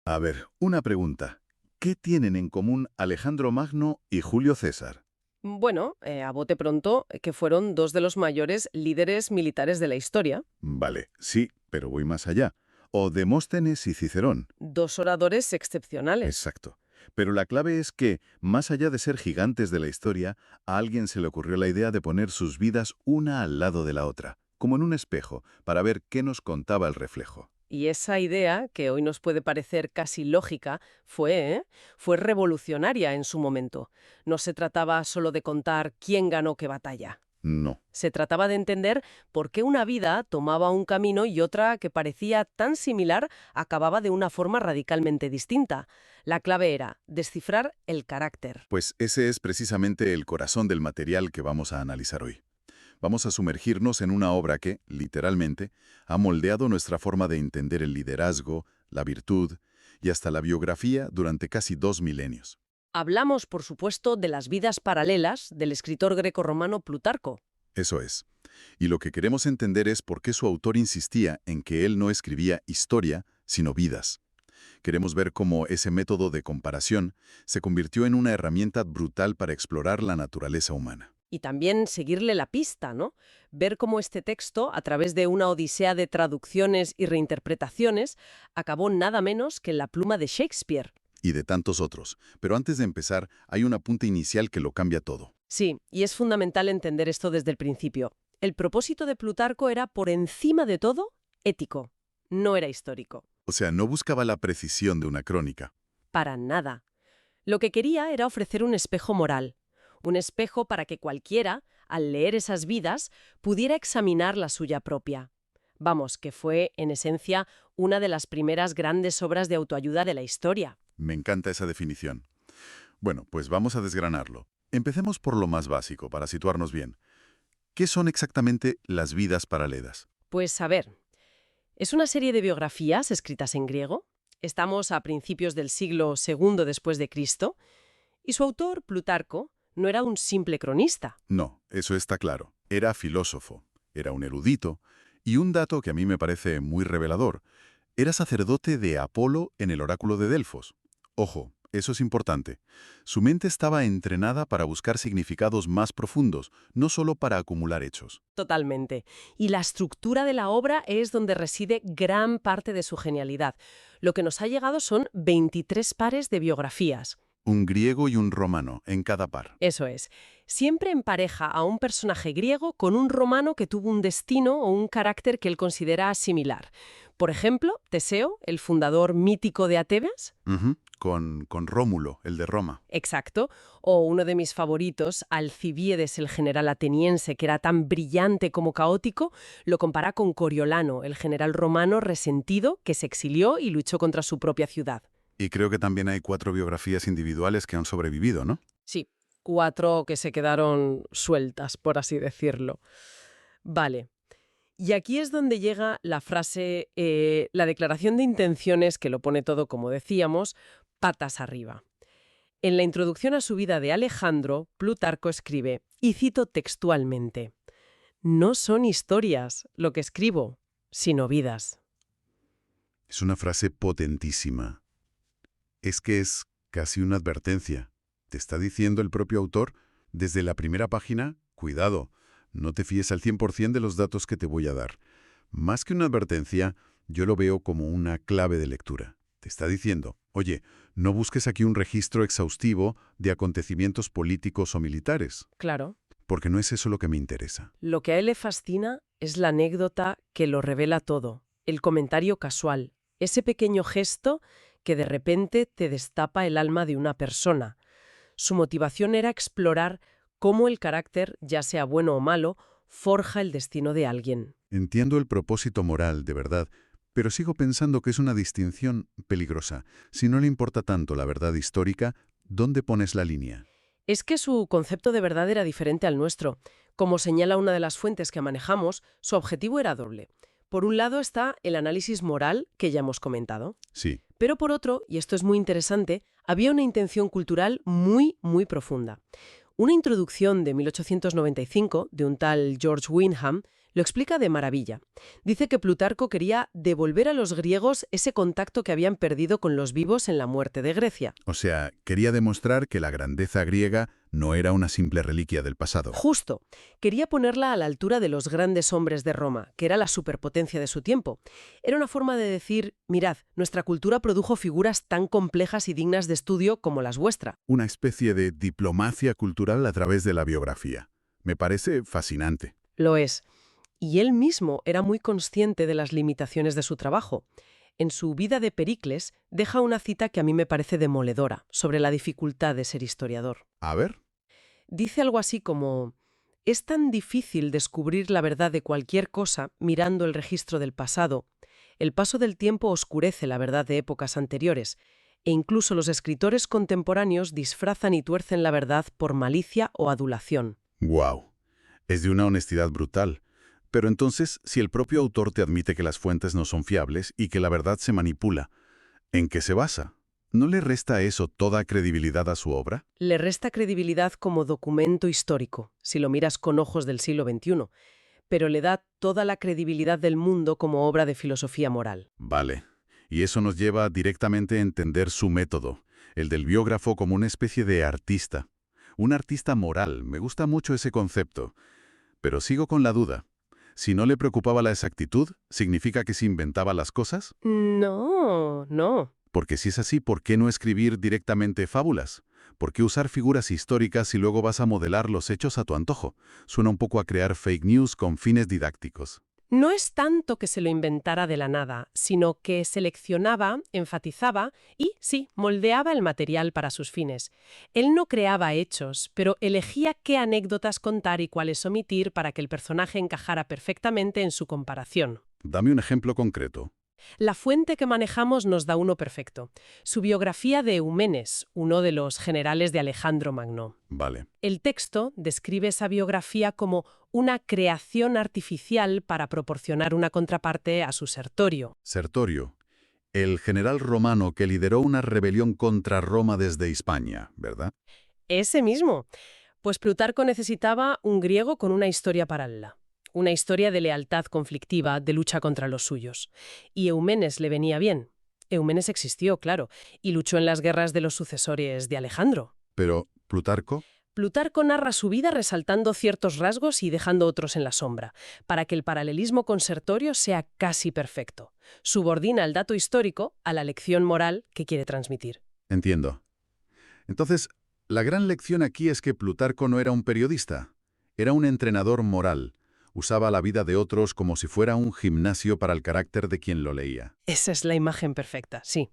A ver, una pregunta. ¿Qué tienen en común Alejandro Magno y Julio César? Bueno, a bote pronto, que fueron dos de los mayores líderes militares de la historia, Vale, sí, pero voy más allá. O Demóstenes y Cicerón. dos oradores excepcionales. Exacto. Pero la clave es que, más allá de ser gigantes de la historia, a alguien se le ocurrió la idea de poner sus vidas una al lado de la otra, como en un espejo, para ver qué nos contaba el reflejo. Y esa idea, que hoy nos puede parecer casi lógica, fue revolucionaria en su momento. No se trataba solo de contar quién ganó qué batalla. No. Se trataba de entender por qué una vida tomaba un camino y otra que parecía tan similar acababa de una forma radicalmente distinta. La clave era descifrar el carácter. Pues ese es precisamente el corazón del material que vamos a analizar hoy. Vamos a sumergirnos en una obra que, literalmente, ha moldeado nuestra forma de entender el liderazgo, la virtud y hasta la biografía durante casi 2 milenios. Hablamos, por supuesto, de las vidas paralelas del escritor grecorromano Plutarco. Eso es. Y lo que queremos entender es por qué su autor insistía en que él no escribía historia, sino vidas. Queremos ver cómo ese método de comparación se convirtió en una herramienta brutal para explorar la naturaleza humana. Y también seguirle la pista, ¿no? Ver cómo este texto, a través de una odisea de traducciones y reinterpretaciones, acabó nada menos que en la pluma de Shakespeare. Y de tantos otros. Pero antes de empezar, hay un apunte inicial que lo cambia todo. Sí, y es fundamental entender esto desde el principio. El propósito de Plutarco era, por encima de todo, ético. No era histórico. O sea, no buscaba la precisión de una crónica. Para nada. Lo que quería era ofrecer un espejo moral. Un espejo para que cualquiera, al leer esas vidas, pudiera examinar la suya propia. Vamos, que fue, en esencia, una de las primeras grandes obras de autoayuda de la historia. Me encanta esa definición. Bueno, pues vamos a desgranarlo. Empecemos por lo más básico, para situarnos bien. ¿Qué son exactamente las vidas paralelas? Pues a ver, es una serie de biografías escritas en griego. Estamos a principios del siglo II después de Cristo, y su autor, Plutarco, no era un simple cronista. No, eso está claro. Era filósofo, era un erudito, y un dato que a mí me parece muy revelador, era sacerdote de Apolo en el oráculo de Delfos. Ojo, eso es importante. Su mente estaba entrenada para buscar significados más profundos, no solo para acumular hechos. Totalmente. Y la estructura de la obra es donde reside gran parte de su genialidad. Lo que nos ha llegado son 23 pares de biografías. Un griego y un romano en cada par. Eso es. Siempre empareja a un personaje griego con un romano que tuvo un destino o un carácter que él considera similar. Por ejemplo, Teseo, el fundador mítico de Atenas. Ujú, con Rómulo, el de Roma. Exacto. O uno de mis favoritos, Alcibíades, el general ateniense, que era tan brillante como caótico, lo compara con Coriolano, el general romano resentido que se exilió y luchó contra su propia ciudad. Y creo que también hay 4 biografías individuales que han sobrevivido, ¿no? Sí, 4 que se quedaron sueltas, por así decirlo. Vale. Y aquí es donde llega la frase, la declaración de intenciones, que lo pone todo, como decíamos, patas arriba. En la introducción a su vida de Alejandro, Plutarco escribe, y cito textualmente, «No son historias lo que escribo, sino vidas». Es una frase potentísima. Es que es casi una advertencia. Te está diciendo el propio autor, desde la primera página, cuidado, no te fíes al 100% de los datos que te voy a dar. Más que una advertencia, yo lo veo como una clave de lectura. Te está diciendo, oye, no busques aquí un registro exhaustivo de acontecimientos políticos o militares, Claro. porque no es eso lo que me interesa. Lo que a él le fascina es la anécdota que lo revela todo, el comentario casual, ese pequeño gesto que de repente te destapa el alma de una persona. Su motivación era explorar cómo el carácter, ya sea bueno o malo, forja el destino de alguien. Entiendo el propósito moral, de verdad, pero sigo pensando que es una distinción peligrosa. Si no le importa tanto la verdad histórica, ¿dónde pones la línea? Es que su concepto de verdad era diferente al nuestro. Como señala una de las fuentes que manejamos, su objetivo era doble. Por un lado está el análisis moral, que ya hemos comentado. Sí. Pero por otro, y esto es muy interesante, había una intención cultural muy, muy profunda. Una introducción de 1895 de un tal George Wyndham Lo explica de maravilla. Dice que Plutarco quería devolver a los griegos ese contacto que habían perdido con los vivos en la muerte de Grecia. O sea, quería demostrar que la grandeza griega no era una simple reliquia del pasado. Justo. Quería ponerla a la altura de los grandes hombres de Roma, que era la superpotencia de su tiempo. Era una forma de decir, mirad, nuestra cultura produjo figuras tan complejas y dignas de estudio como las vuestras. Una especie de diplomacia cultural a través de la biografía. Me parece fascinante. Lo es. Y él mismo era muy consciente de las limitaciones de su trabajo. En su Vida de Pericles deja una cita que a mí me parece demoledora sobre la dificultad de ser historiador. A ver. Dice algo así como: es tan difícil descubrir la verdad de cualquier cosa mirando el registro del pasado. El paso del tiempo oscurece la verdad de épocas anteriores, e incluso los escritores contemporáneos disfrazan y tuercen la verdad por malicia o adulación. ¡Guau! Es de una honestidad brutal. Pero entonces, si el propio autor te admite que las fuentes no son fiables y que la verdad se manipula, ¿en qué se basa? ¿No le resta eso toda credibilidad a su obra? Le resta credibilidad como documento histórico, si lo miras con ojos del siglo XXI, pero le da toda la credibilidad del mundo como obra de filosofía moral. Vale. Y eso nos lleva directamente a entender su método, el del biógrafo como una especie de artista. Un artista moral, me gusta mucho ese concepto. Pero sigo con la duda. Si no le preocupaba la exactitud, ¿significa que se inventaba las cosas? No. Porque si es así, ¿por qué no escribir directamente fábulas? ¿Por qué usar figuras históricas y luego vas a modelar los hechos a tu antojo? Suena un poco a crear fake news con fines didácticos. No es tanto que se lo inventara de la nada, sino que seleccionaba, enfatizaba y, sí, moldeaba el material para sus fines. Él no creaba hechos, pero elegía qué anécdotas contar y cuáles omitir para que el personaje encajara perfectamente en su comparación. Dame un ejemplo concreto. La fuente que manejamos nos da uno perfecto. Su biografía de Eumenes, uno de los generales de Alejandro Magno. Vale. El texto describe esa biografía como una creación artificial para proporcionar una contraparte a su Sertorio. Sertorio, el general romano que lideró una rebelión contra Roma desde Hispania, ¿verdad? Ese mismo. Pues Plutarco necesitaba un griego con una historia paralela. Una historia de lealtad conflictiva, de lucha contra los suyos. Y Eumenes le venía bien. Eumenes existió, claro, y luchó en las guerras de los sucesores de Alejandro. Pero, ¿Plutarco? Plutarco narra su vida resaltando ciertos rasgos y dejando otros en la sombra, para que el paralelismo con Sertorio sea casi perfecto. Subordina el dato histórico a la lección moral que quiere transmitir. Entiendo. Entonces, la gran lección aquí es que Plutarco no era un periodista, era un entrenador moral. Usaba la vida de otros como si fuera un gimnasio para el carácter de quien lo leía. Esa es la imagen perfecta, sí.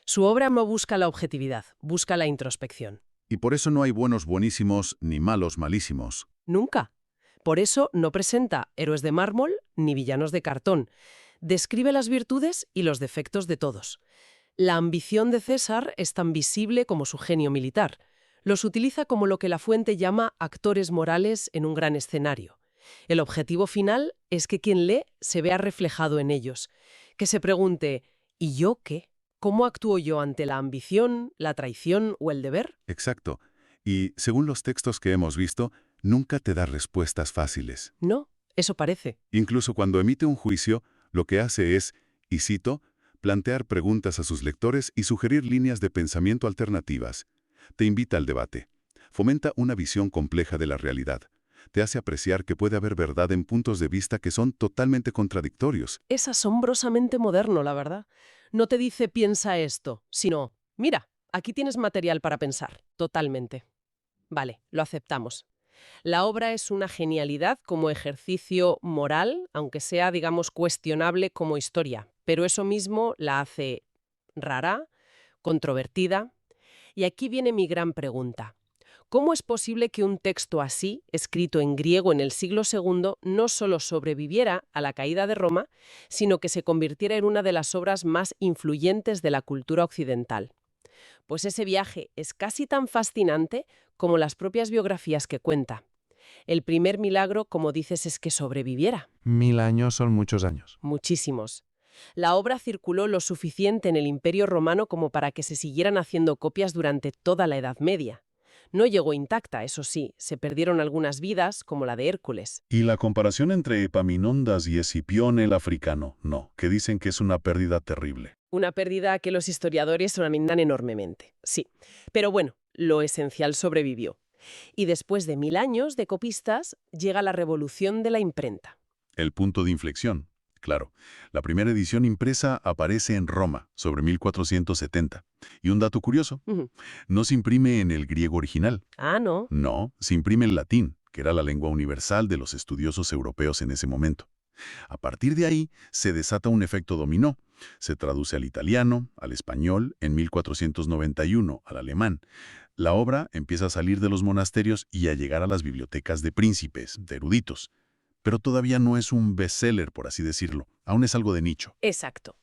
Su obra no busca la objetividad, busca la introspección. Y por eso no hay buenos buenísimos ni malos malísimos. Nunca. Por eso no presenta héroes de mármol ni villanos de cartón. Describe las virtudes y los defectos de todos. La ambición de César es tan visible como su genio militar. Los utiliza como lo que la fuente llama actores morales en un gran escenario. El objetivo final es que quien lee se vea reflejado en ellos, que se pregunte, ¿y yo qué? ¿Cómo actúo yo ante la ambición, la traición o el deber? Exacto. Y, según los textos que hemos visto, nunca te da respuestas fáciles. No, eso parece. Incluso cuando emite un juicio, lo que hace es, y cito, plantear preguntas a sus lectores y sugerir líneas de pensamiento alternativas. Te invita al debate. Fomenta una visión compleja de la realidad. Te hace apreciar que puede haber verdad en puntos de vista que son totalmente contradictorios. Es asombrosamente moderno, la verdad. No te dice piensa esto, sino, mira, aquí tienes material para pensar, totalmente. Vale, lo aceptamos. La obra es una genialidad como ejercicio moral, aunque sea, digamos, cuestionable como historia, pero eso mismo la hace rara, controvertida. Y aquí viene mi gran pregunta. ¿Cómo es posible que un texto así, escrito en griego en el siglo II, no solo sobreviviera a la caída de Roma, sino que se convirtiera en una de las obras más influyentes de la cultura occidental? Pues ese viaje es casi tan fascinante como las propias biografías que cuenta. El primer milagro, como dices, es que sobreviviera. 1000 años son muchos años. Muchísimos. La obra circuló lo suficiente en el Imperio Romano como para que se siguieran haciendo copias durante toda la Edad Media. No llegó intacta, eso sí, se perdieron algunas vidas, como la de Hércules. Y la comparación entre Epaminondas y Escipión el africano, no, que dicen que es una pérdida terrible. Una pérdida que los historiadores lamentan enormemente, sí. Pero bueno, lo esencial sobrevivió. Y después de 1000 años de copistas, llega la revolución de la imprenta. El punto de inflexión. Claro, la primera edición impresa aparece en Roma, sobre 1470. Y un dato curioso, Ujú. no se imprime en el griego original. Ah, ¿no? No, se imprime en latín, que era la lengua universal de los estudiosos europeos en ese momento. A partir de ahí, se desata un efecto dominó. Se traduce al italiano, al español, en 1491, al alemán. La obra empieza a salir de los monasterios y a llegar a las bibliotecas de príncipes, de eruditos. Pero todavía no es un bestseller, por así decirlo. Aún es algo de nicho. Exacto.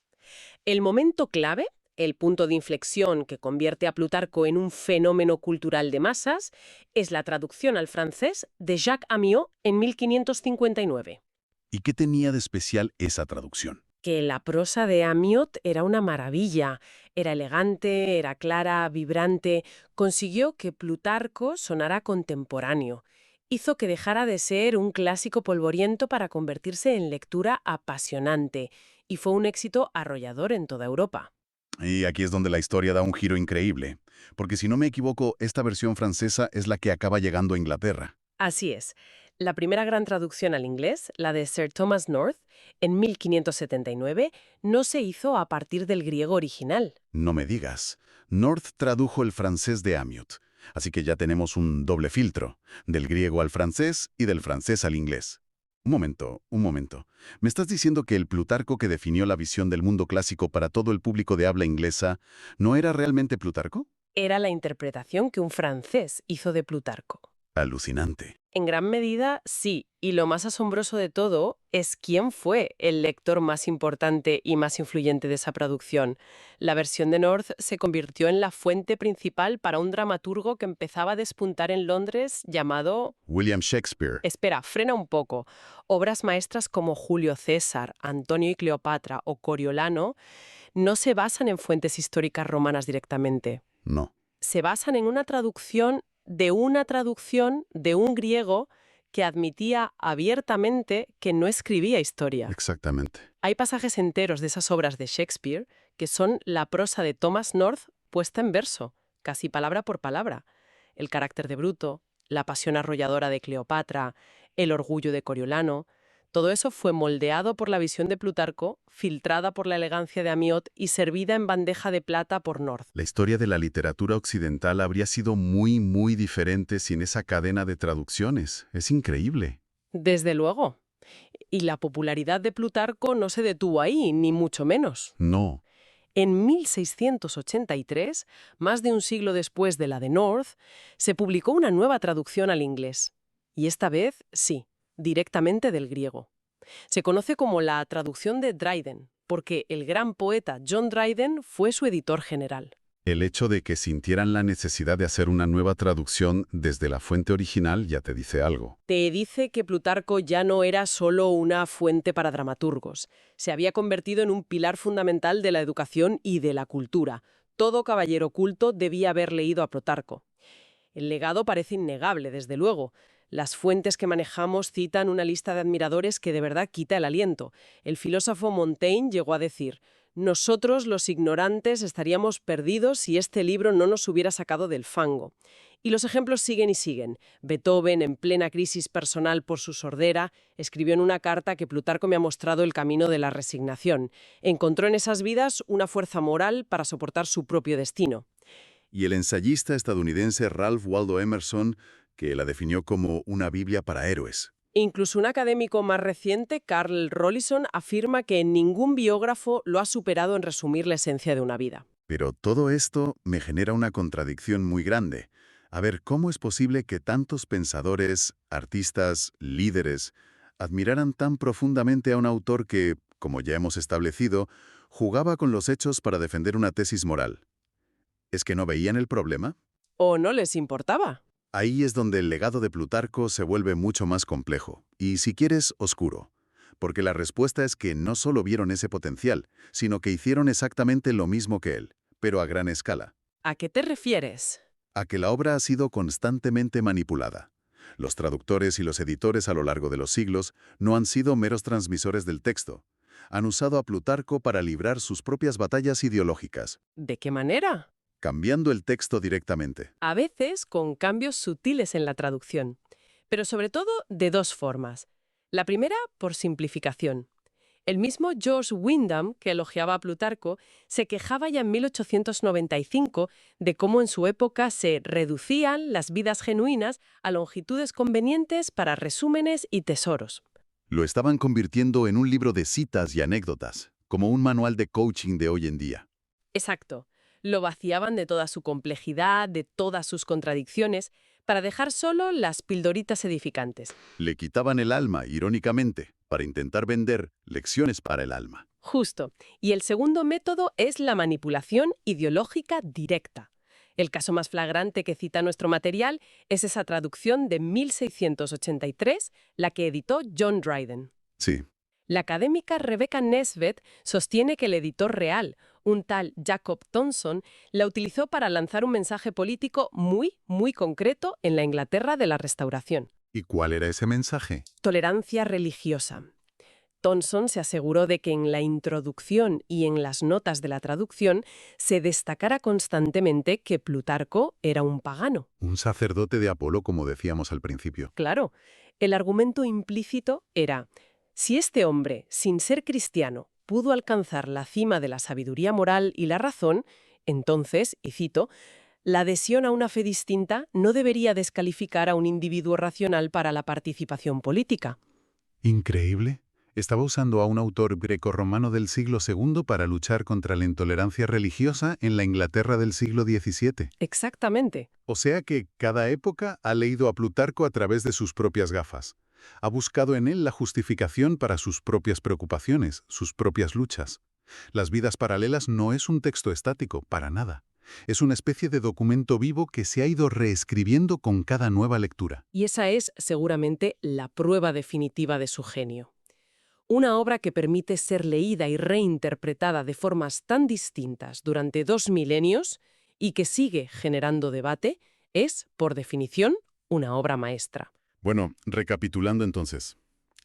El momento clave, el punto de inflexión que convierte a Plutarco en un fenómeno cultural de masas, es la traducción al francés de Jacques Amyot en 1559. ¿Y qué tenía de especial esa traducción? Que la prosa de Amyot era una maravilla. Era elegante, era clara, vibrante. Consiguió que Plutarco sonara contemporáneo. Hizo que dejara de ser un clásico polvoriento para convertirse en lectura apasionante. Y fue un éxito arrollador en toda Europa. Y aquí es donde la historia da un giro increíble. Porque si no me equivoco, esta versión francesa es la que acaba llegando a Inglaterra. Así es. La primera gran traducción al inglés, la de Sir Thomas North, en 1579, no se hizo a partir del griego original. No me digas. North tradujo el francés de Amyot. Así que ya tenemos un doble filtro, del griego al francés y del francés al inglés. Un momento. ¿Me estás diciendo que el Plutarco que definió la visión del mundo clásico para todo el público de habla inglesa no era realmente Plutarco? Era la interpretación que un francés hizo de Plutarco. Alucinante. En gran medida, sí, y lo más asombroso de todo es quién fue el lector más importante y más influyente de esa producción. La versión de North se convirtió en la fuente principal para un dramaturgo que empezaba a despuntar en Londres llamado... William Shakespeare. Espera, frena un poco. Obras maestras como Julio César, Antonio y Cleopatra o Coriolano no se basan en fuentes históricas romanas directamente. No. Se basan en una traducción de un griego que admitía abiertamente que no escribía historia. Exactamente. Hay pasajes enteros de esas obras de Shakespeare que son la prosa de Thomas North puesta en verso, casi palabra por palabra. El carácter de Bruto, la pasión arrolladora de Cleopatra, el orgullo de Coriolano. Todo eso fue moldeado por la visión de Plutarco, filtrada por la elegancia de Amyot y servida en bandeja de plata por North. La historia de la literatura occidental habría sido muy diferente sin esa cadena de traducciones. Es increíble. Desde luego. Y la popularidad de Plutarco no se detuvo ahí, ni mucho menos. No. En 1683, más de un siglo después de la de North, se publicó una nueva traducción al inglés. Y esta vez, sí, directamente del griego. Se conoce como la traducción de Dryden, porque el gran poeta John Dryden fue su editor general. El hecho de que sintieran la necesidad de hacer una nueva traducción desde la fuente original ya te dice algo. Te dice que Plutarco ya no era solo una fuente para dramaturgos. Se había convertido en un pilar fundamental de la educación y de la cultura. Todo caballero culto debía haber leído a Plutarco. El legado parece innegable, desde luego. Las fuentes que manejamos citan una lista de admiradores que de verdad quita el aliento. El filósofo Montaigne llegó a decir: «Nosotros, los ignorantes, estaríamos perdidos si este libro no nos hubiera sacado del fango». Y los ejemplos siguen y siguen. Beethoven, en plena crisis personal por su sordera, escribió en una carta que Plutarco me ha mostrado el camino de la resignación. Encontró en esas vidas una fuerza moral para soportar su propio destino. Y el ensayista estadounidense Ralph Waldo Emerson, que la definió como una Biblia para héroes. Incluso un académico más reciente, Carl Rollison, afirma que ningún biógrafo lo ha superado en resumir la esencia de una vida. Pero todo esto me genera una contradicción muy grande. A ver, ¿cómo es posible que tantos pensadores, artistas, líderes, admiraran tan profundamente a un autor que, como ya hemos establecido, jugaba con los hechos para defender una tesis moral? ¿Es que no veían el problema? ¿O no les importaba? Ahí es donde el legado de Plutarco se vuelve mucho más complejo, y si quieres, oscuro. Porque la respuesta es que no solo vieron ese potencial, sino que hicieron exactamente lo mismo que él, pero a gran escala. ¿A qué te refieres? A que la obra ha sido constantemente manipulada. Los traductores y los editores a lo largo de los siglos no han sido meros transmisores del texto. Han usado a Plutarco para librar sus propias batallas ideológicas, ¿De qué manera? cambiando el texto directamente. A veces con cambios sutiles en la traducción, pero sobre todo de dos formas. La primera, por simplificación. El mismo George Wyndham, que elogiaba a Plutarco, se quejaba ya en 1895 de cómo en su época se reducían las vidas genuinas a longitudes convenientes para resúmenes y tesoros. Lo estaban convirtiendo en un libro de citas y anécdotas, como un manual de coaching de hoy en día. Exacto. Lo vaciaban de toda su complejidad, de todas sus contradicciones, para dejar solo las pildoritas edificantes. Le quitaban el alma, irónicamente, para intentar vender lecciones para el alma. Justo. Y el segundo método es la manipulación ideológica directa. El caso más flagrante que cita nuestro material es esa traducción de 1683, la que editó John Dryden. Sí, La académica Rebecca Nesbeth sostiene que el editor real, un tal Jacob Tonson, la utilizó para lanzar un mensaje político muy concreto en la Inglaterra de la Restauración. ¿y cuál era ese mensaje? Tolerancia religiosa. Tonson se aseguró de que en la introducción y en las notas de la traducción se destacara constantemente que Plutarco era un pagano. Un sacerdote de Apolo, como decíamos al principio. Claro, el argumento implícito era: si este hombre, sin ser cristiano, pudo alcanzar la cima de la sabiduría moral y la razón, entonces, y cito, la adhesión a una fe distinta no debería descalificar a un individuo racional para la participación política. Increíble. Estaba usando a un autor grecorromano del siglo II para luchar contra la intolerancia religiosa en la Inglaterra del siglo XVII. Exactamente. O sea que cada época ha leído a Plutarco a través de sus propias gafas. Ha buscado en él la justificación para sus propias preocupaciones, sus propias luchas. Las vidas paralelas no es un texto estático, para nada. Es una especie de documento vivo que se ha ido reescribiendo con cada nueva lectura. Y esa es, seguramente, la prueba definitiva de su genio. Una obra que permite ser leída y reinterpretada de formas tan distintas durante 2 milenios y que sigue generando debate, es, por definición, una obra maestra. Bueno, recapitulando entonces.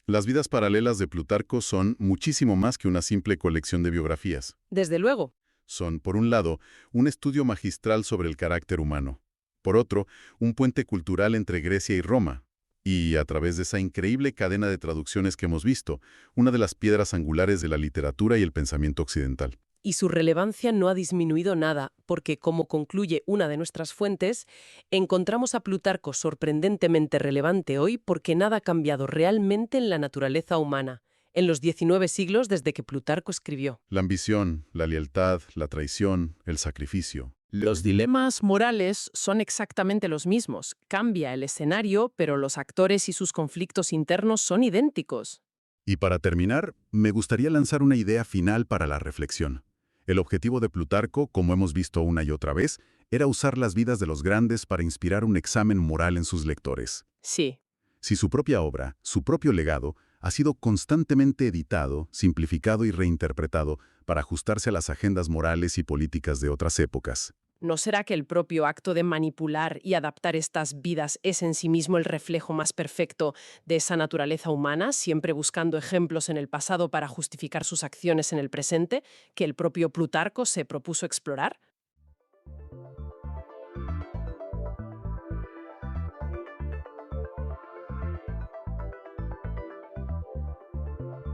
Las vidas paralelas de Plutarco son muchísimo más que una simple colección de biografías. Desde luego. Son, por un lado, un estudio magistral sobre el carácter humano. Por otro, un puente cultural entre Grecia y Roma. Y, a través de esa increíble cadena de traducciones que hemos visto, una de las piedras angulares de la literatura y el pensamiento occidental. Y su relevancia no ha disminuido nada, porque, como concluye una de nuestras fuentes, encontramos a Plutarco sorprendentemente relevante hoy porque nada ha cambiado realmente en la naturaleza humana, en los 19 siglos desde que Plutarco escribió. La ambición, la lealtad, la traición, el sacrificio. Los dilemas morales son exactamente los mismos. Cambia el escenario, pero los actores y sus conflictos internos son idénticos. Y para terminar, me gustaría lanzar una idea final para la reflexión. El objetivo de Plutarco, como hemos visto una y otra vez, era usar las vidas de los grandes para inspirar un examen moral en sus lectores. Sí. Si su propia obra, su propio legado, ha sido constantemente editado, simplificado y reinterpretado para ajustarse a las agendas morales y políticas de otras épocas. ¿No será que el propio acto de manipular y adaptar estas vidas es en sí mismo el reflejo más perfecto de esa naturaleza humana, siempre buscando ejemplos en el pasado para justificar sus acciones en el presente, que el propio Plutarco se propuso explorar?